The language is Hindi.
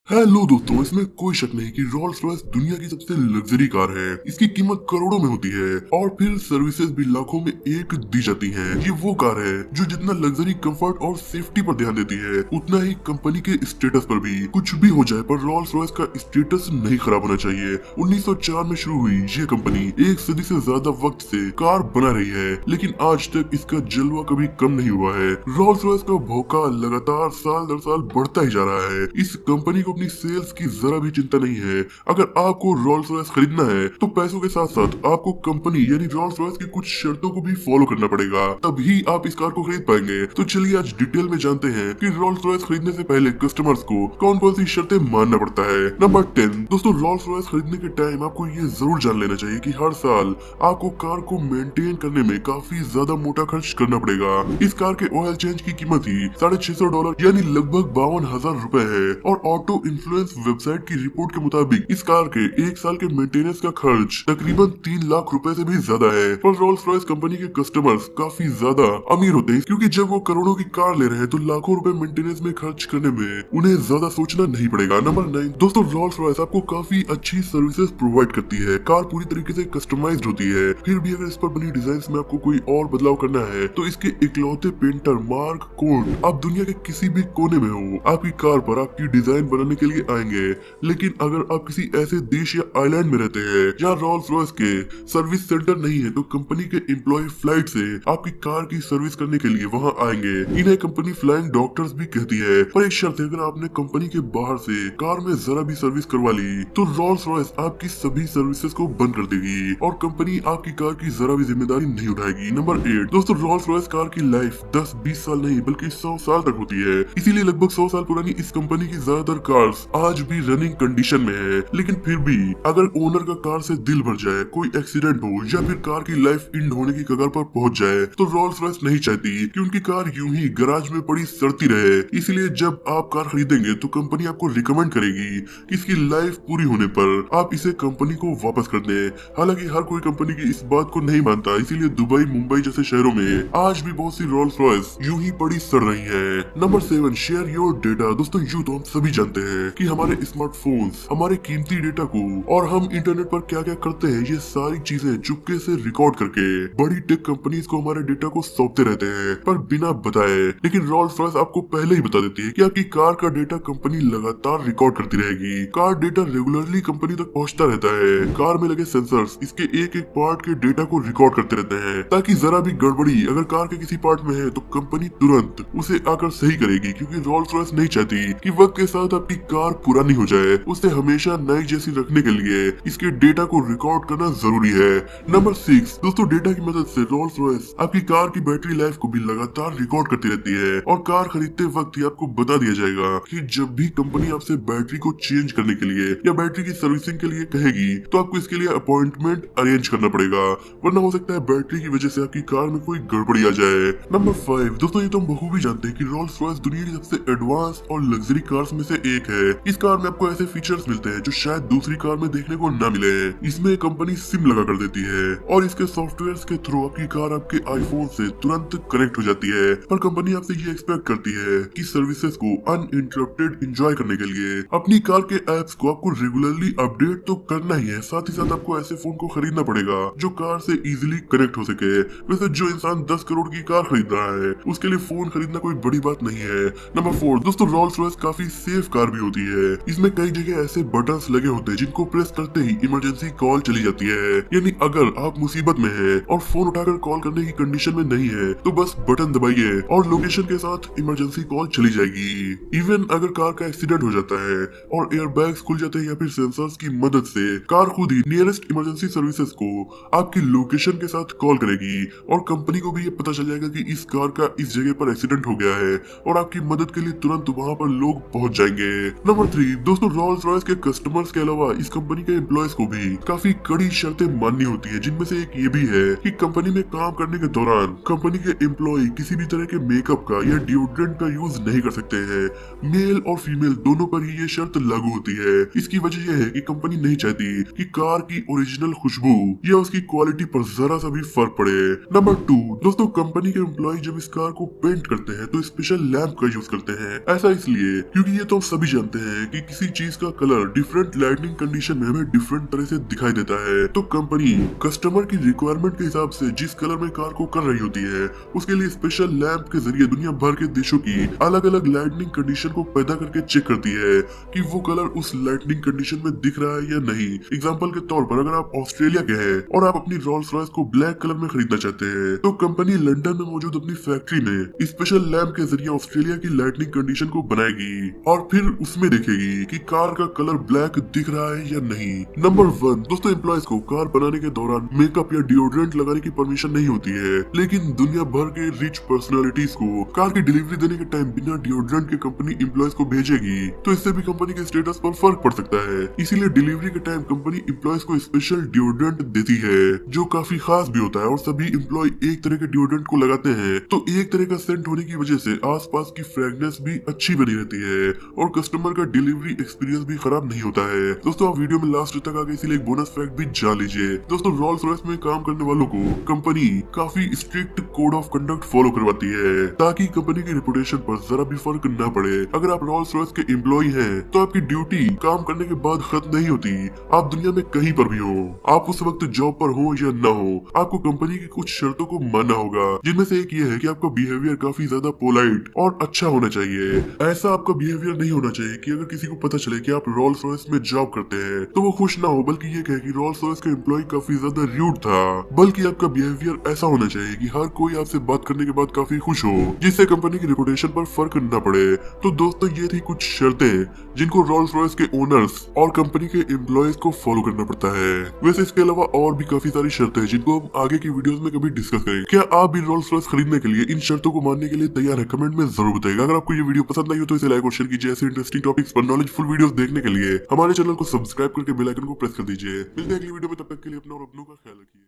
हेलो दोस्तों, इसमें कोई शक नहीं कि रोल्स रॉयस दुनिया की सबसे लग्जरी कार है। इसकी कीमत करोड़ों में होती है और फिर सर्विसेज भी लाखों में एक दी जाती हैं। ये वो कार है जो जितना लग्जरी, कंफर्ट और सेफ्टी पर ध्यान देती है, उतना ही कंपनी के स्टेटस पर भी। कुछ भी हो जाए पर रोल्स रॉयस का स्टेटस नहीं खराब होना चाहिए। 1904 में शुरू हुई ये कंपनी एक सदी से ज्यादा वक्त से कार बना रही है, लेकिन आज तक इसका जलवा कभी कम नहीं हुआ है। रोल्स रॉयस का भौकाल लगातार साल दर साल बढ़ता ही जा रहा है। इस कंपनी को अपनी सेल्स की जरा भी चिंता नहीं है। अगर आपको रोल्स रॉयस खरीदना है तो पैसों के साथ साथ आपको कंपनी यानी रोल्स रॉयस की कुछ शर्तों को भी फॉलो करना पड़ेगा, तभी आप इस कार को खरीद पाएंगे। तो चलिए आज डिटेल में जानते हैं कि रोल्स रॉयस खरीदने से पहले कस्टमर्स को कौन कौन सी शर्तें मानना पड़ता है। नंबर 10 दोस्तों, रोल्स रॉयस खरीदने के टाइम आपको ये जरूर जान लेना चाहिए कि हर साल आपको कार को मेंटेन करने में काफी ज्यादा मोटा खर्च करना पड़ेगा। इस कार के ऑयल चेंज की कीमत ही $650 यानी लगभग 52,000 रुपए है और ऑटो इन्फ्लुएंस वेबसाइट की रिपोर्ट के मुताबिक इस कार के एक साल के मेंटेनेंस का खर्च तकरीबन 3 लाख रुपए से भी ज्यादा है। पर रोल्स रॉयस कंपनी के कस्टमर्स काफी ज्यादा अमीर होते हैं, क्योंकि जब वो करोड़ों की कार ले रहे हैं तो लाखों रुपए मेंटेनेंस में खर्च करने में उन्हें ज्यादा सोचना नहीं पड़ेगा। नंबर 9 दोस्तों, रोल्स रॉयस आपको काफी अच्छी सर्विसेज प्रोवाइड करती है। कार पूरी तरीके से कस्टमाइज्ड होती है, फिर भी अगर इस पर बनी डिजाइन में आपको कोई और बदलाव करना है तो इसके इकलौते पेंटर मार्क कोड आप दुनिया के किसी भी कोने में हो, आपकी कार पर आपकी डिजाइन बनाने के लिए आएंगे। लेकिन अगर आप किसी ऐसे देश या आइलैंड में रहते हैं जहाँ रोल्स रॉयस के सर्विस सेंटर नहीं है तो कंपनी के एम्प्लॉय फ्लाइट से आपकी कार की सर्विस करने के लिए वहाँ आएंगे। इन्हें कंपनी फ्लाइंग डॉक्टर्स भी कहती है। पर एक शर्त है, अगर आपने कंपनी के बाहर से कार में जरा भी सर्विस करवा ली तो रोल्स रॉयस आपकी सभी सर्विसेज को बंद कर देगी और कंपनी आपकी कार की जरा भी जिम्मेदारी नहीं उठाएगी। नंबर 8 दोस्तों, रोल्स रॉयस कार की लाइफ 10-20 साल नहीं बल्कि 100 साल तक होती है। इसीलिए लगभग 100 साल पुरानी इस कंपनी की ज्यादातर कार्स आज भी रनिंग कंडीशन में है। लेकिन फिर भी अगर ओनर का कार से दिल भर जाए, कोई एक्सीडेंट हो या फिर कार की लाइफ एंड होने की कगार पर पहुंच जाए तो रोल्स रॉयस नहीं चाहती कि उनकी कार यूं ही गैराज में पड़ी सड़ती रहे। इसलिए जब आप कार खरीदेंगे तो कंपनी आपको रिकमेंड करेगी कि इसकी लाइफ पूरी होने पर आप इसे कंपनी को वापस कर दें। हालांकि हर कोई कंपनी की इस बात को नहीं मानता, इसीलिए दुबई, मुंबई जैसे शहरों में आज भी बहुत सी रोल्स रॉयस यूं ही पड़ी सड़ रही है। नंबर 7 शेयर योर डेटा दोस्तों, यूं तो हम सभी जानते हैं कि हमारे स्मार्टफोन्स हमारे कीमती डेटा को और हम इंटरनेट पर क्या क्या करते हैं ये सारी चीजें चुपके से रिकॉर्ड करके बड़ी टेक कंपनीज को हमारे डेटा को सौंपते रहते हैं, पर बिना बताए। लेकिन रोल्स रॉयस आपको पहले ही बता देती है कि आपकी कार का डेटा कंपनी लगातार रिकॉर्ड करती रहेगी। कार डेटा रेगुलरली कंपनी तक पहुंचता रहता है। कार में लगे सेंसर्स इसके एक एक पार्ट के डेटा को रिकॉर्ड करते रहते हैं, ताकि जरा भी गड़बड़ी अगर कार के किसी पार्ट में है तो कंपनी तुरंत उसे आकर सही करेगी। क्योंकि रोल्स रॉयस नहीं चाहती कि वक्त के साथ आपकी कार पुरानी हो जाए, उसे हमेशा नई जैसी रखने के लिए इसके डेटा को रिकॉर्ड करना जरूरी है। नंबर 6 दोस्तों, डेटा की मदद से रोल्स रॉयस आपकी कार की बैटरी लाइफ को भी लगातार रिकॉर्ड करती रहती है और कार खरीदते वक्त ही आपको बता दिया जाएगा कि जब भी कंपनी आपसे बैटरी को चेंज करने के लिए या बैटरी की सर्विसिंग के लिए कहेगी तो आपको इसके लिए अपॉइंटमेंट अरेंज करना पड़ेगा, वरना हो सकता है बैटरी की वजह से आपकी कार में कोई गड़बड़ी आ जाए। नंबर 5 दोस्तों, ये तो हम बखूबी जानते हैं कि रोल्स रॉयस दुनिया की सबसे एडवांस और लग्जरी कार्स में से एक है। इस कार में आपको ऐसे फीचर्स मिलते हैं जो शायद दूसरी कार में देखने को न मिले। इसमें कंपनी सिम लगा कर देती है और इसके सॉफ्टवेयर के थ्रू आपकी कार आपके आईफोन से तुरंत कनेक्ट हो जाती है। पर कंपनी आपसे ये एक्सपेक्ट करती है कि सर्विसेज को अनइंटरप्टेड एंजॉय करने के लिए अपनी कार के एप्स को आपको रेगुलरली अपडेट तो करना ही है। साथ ही साथ आपको ऐसे फोन को खरीदना पड़ेगा जो कार से इजीली कनेक्ट हो सके। वैसे जो इंसान 10 करोड़ की कार खरीद रहा है उसके लिए फोन खरीदना कोई बड़ी बात नहीं है। नंबर 4 दोस्तों, रोल्स रॉयस काफी सेफ कार भी होती है। इसमें कई जगह ऐसे बटन्स लगे होते हैं जिनको प्रेस करते ही इमरजेंसी कॉल चली जाती है। यानी अगर आप मुसीबत में हैं और फोन उठाकर कॉल करने की कंडीशन में नहीं है तो बस बटन दबाइए और लोकेशन के साथ इमरजेंसी कॉल चली जाएगी। इवन अगर कार का एक्सीडेंट हो जाता है और एयरबैग्स खुल जाते हैं या फिर सेंसर्स की मदद से कार खुद ही नियरेस्ट इमरजेंसी सर्विसेज को आपकी लोकेशन के साथ कॉल करेगी और कंपनी को भी ये पता चल जाएगा कि इस कार का इस जगह पर एक्सीडेंट हो गया है और आपकी मदद के लिए तुरंत वहाँ पर लोग पहुंच जाएंगे। नंबर 3 दोस्तों, रोल्स रॉयस के कस्टमर्स के अलावा इस कंपनी के एम्प्लॉयज को भी काफी कड़ी शर्तें माननी होती है, जिनमें से एक ये भी है कि कंपनी में काम करने के दौरान कंपनी के एम्प्लॉय किसी भी तरह के मेकअप का या डिओड्रेंट का यूज नहीं कर सकते हैं। मेल और फीमेल दोनों पर ही ये शर्त लागू होती है। इसकी वजह यह है कि कंपनी नहीं चाहती कि कार की ओरिजिनल खुशबू या उसकी क्वालिटी पर जरा सा भी फर्क पड़े। नंबर 2 दोस्तों, कंपनी के एम्प्लॉय जब इस कार को पेंट करते हैं तो स्पेशल लैंप का यूज करते हैं। ऐसा इसलिए क्योंकि ये तो हम सभी जानते हैं कि किसी चीज का कलर डिफरेंट लाइटनिंग कंडीशन में हमें डिफरेंट तरह से दिखाई देता है, तो कंपनी कस्टमर की रिक्वायरमेंट के हिसाब से जिस कलर में कार को कर रही होती है उसके लिए स्पेशल लैंप के जरिए दुनिया भर के देशों की अलग अलग लाइटनिंग कंडीशन को पैदा करके चेक करती है कि वो कलर उस लाइटनिंग कंडीशन में दिख रहा है या नहीं। एग्जाम्पल के तौर पर अगर आप ऑस्ट्रेलिया के हैं और आप अपनी रोल्स रॉयस को ब्लैक कलर में खरीदना चाहते हैं, तो कंपनी लंदन में मौजूद अपनी फैक्ट्री में स्पेशल लैंप के जरिए ऑस्ट्रेलिया की लाइटनिंग कंडीशन को बनाएगी और फिर उसमें देखेगी कि कार का कलर ब्लैक दिख रहा है या नहीं। नंबर 1 दोस्तों, एम्प्लॉयज को कार बनाने के दौरान मेकअप या डिओड्रेंट लगाने की परमिशन नहीं होती है, लेकिन दुनिया भर के रिच पर्सनालिटीज को कार की डिलीवरी देने के टाइम बिना डिओड्रेंट के कंपनी एम्प्लॉयज को भेजेगी, तो इससे भी कंपनी के स्टेटस पर फर्क पड़ सकता है। इसीलिए डिलीवरी के टाइम कंपनी एम्प्लॉयज को स्पेशल डिओड्रेंट देती है जो काफी खास भी होता है और सभी एम्प्लॉय एक तरह के डिओड्रेंट को लगाते हैं, तो एक तरह का सेंट होने की वजह से आसपास की फ्रेगनेंस भी अच्छी बनी रहती है और कस्टमर का डिलीवरी एक्सपीरियंस भी खराब नहीं होता है। दोस्तों आप वीडियो में लास्ट तक आगे इसीलिए एक बोनस फैक्ट भी जान लीजिए। दोस्तों रोल्स रॉयस में काम करने वालों को कंपनी काफी strict code of conduct follow करवाती है ताकि कंपनी की रेपुटेशन पर जरा भी फर्क न पड़े। अगर आप रोल्स रॉयस के एम्प्लॉय हैं तो आपकी ड्यूटी काम करने के बाद खत्म नहीं होती। आप दुनिया में कहीं पर भी हो, आप उस वक्त जॉब पर हो या न हो, आपको कंपनी की कुछ शर्तों को मानना होगा, जिनमें से एक ये है कि आपका बिहेवियर काफी ज्यादा पोलाइट और अच्छा होना चाहिए। ऐसा आपका बिहेवियर नहीं होना चाहिए कि अगर किसी को पता चले कि आप रोल्स रॉयस में जॉब करते हैं तो वो खुश ना हो, बल्कि ये कहे कि रोल्स रॉयस का एम्प्लॉय काफी ज्यादा रूड था। बल्कि आपका बिहेवियर ऐसा होना चाहिए कि हर कोई आपसे बात करने के बाद काफी खुश हो, जिससे कंपनी की रेपुटेशन पर फर्क न पड़े। तो दोस्तों ये थी कुछ शर्तें जिनको रोल्स रॉयस के ओनर्स और कंपनी के एम्प्लॉयज को फॉलो करना पड़ता है। वैसे इसके अलावा और भी काफी सारी शर्तें हैं जिनको हम आगे की वीडियोस में कभी डिस्कस करेंगे। क्या आप भी रोल्स रॉयस खरीदने के लिए इन शर्तों को मानने के लिए तैयार है? कमेंट में जरूर बताइएगा। अगर आपको ये वीडियो पसंद आई हो तो इसे लाइक और शेयर कीजिए। ऐसे इंटरेस्टिंग टॉपिक्स पर नॉलेजफुल वीडियोस देखने के लिए हमारे चैनल को सब्सक्राइब करके बेल आइकन को प्रेस कर दीजिए। मिलते हैं अगली वीडियो में, तब तक के लिए अपना और अपनों का ख्याल रखिए।